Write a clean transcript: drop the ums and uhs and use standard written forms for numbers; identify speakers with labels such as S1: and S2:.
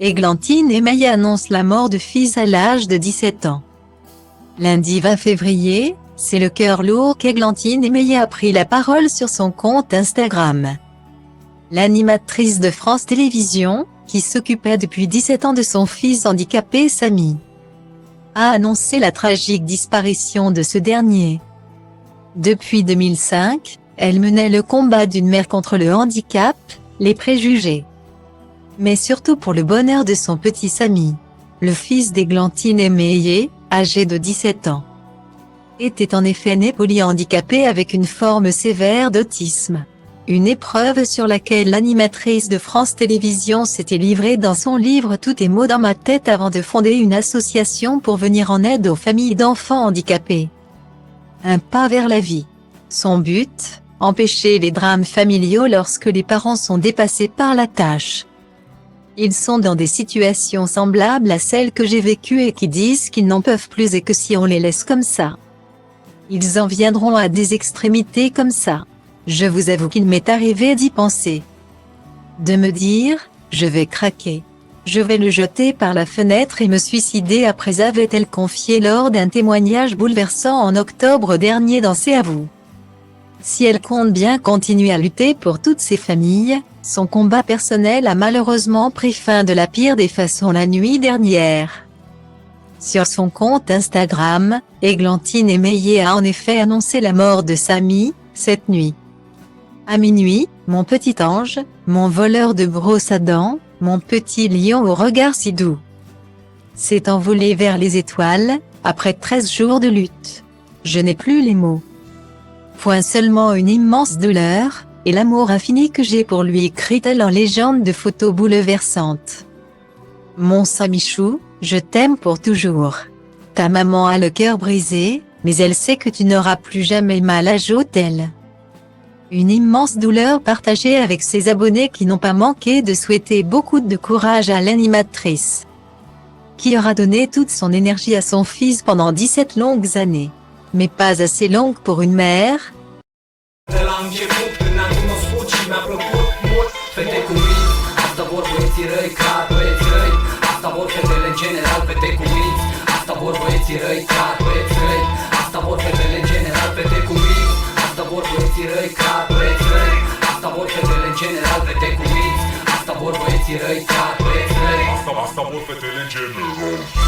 S1: Églantine Émaillé annonce la mort de fils à l'âge de 17 ans. Lundi 20 février, c'est le cœur lourd qu'Églantine Émaillé a pris la parole sur son compte Instagram. L'animatrice de France Télévisions, qui s'occupait depuis 17 ans de son fils handicapé Samy, a annoncé la tragique disparition de ce dernier. Depuis 2005, elle menait le combat d'une mère contre le handicap, les préjugés, mais surtout pour le bonheur de son petit Samy. Le fils d'Églantine Émaillé, âgé de 17 ans, était en effet né polyhandicapé avec une forme sévère d'autisme. Une épreuve sur laquelle l'animatrice de France Télévisions s'était livrée dans son livre Tout est mots dans ma tête avant de fonder une association pour venir en aide aux familles d'enfants handicapés. Un pas vers la vie. Son but, empêcher les drames familiaux lorsque les parents sont dépassés par la tâche. Ils sont dans des situations semblables à celles que j'ai vécues et qui disent qu'ils n'en peuvent plus et que si on les laisse comme ça, ils en viendront à des extrémités comme ça. Je vous avoue qu'il m'est arrivé d'y penser. De me dire, je vais craquer. Je vais le jeter par la fenêtre et me suicider après, avait-elle confié lors d'un témoignage bouleversant en octobre dernier dans C'est à vous. Si elle compte bien continuer à lutter pour toutes ces familles, son combat personnel a malheureusement pris fin de la pire des façons la nuit dernière. Sur son compte Instagram, Églantine Émaillé a en effet annoncé la mort de Samy, cette nuit. À minuit, mon petit ange, mon voleur de brosse à dents, mon petit lion au regard si doux, s'est envolé vers les étoiles, après 13 jours de lutte. Je n'ai plus les mots. Point seulement une immense douleur, et l'amour infini que j'ai pour lui, écrit-elle en légende de photos bouleversantes. Mon Samichou, je t'aime pour toujours. Ta maman a le cœur brisé, mais elle sait que tu n'auras plus jamais mal, ajoute-t-elle. Une immense douleur partagée avec ses abonnés qui n'ont pas manqué de souhaiter beaucoup de courage à l'animatrice, qui aura donné toute son énergie à son fils pendant 17 longues années. Mais pas assez longues pour une mère.
S2: De la început, când ne-am cunoscut și mi-a plăcut mult fete cu minți, asta vor băieții răi, clar băieți răi. Asta vor fetele în general, fete cu minți. Asta vor băieții răi, clar băieți răi. Asta vor fetele în general, fete cu minți. Asta vor băieții răi, clar băieți răi. Asta vor fetele în general, fete cu minți. Asta vor băieții răi, clar băieți răi. Asta vor fetele în general.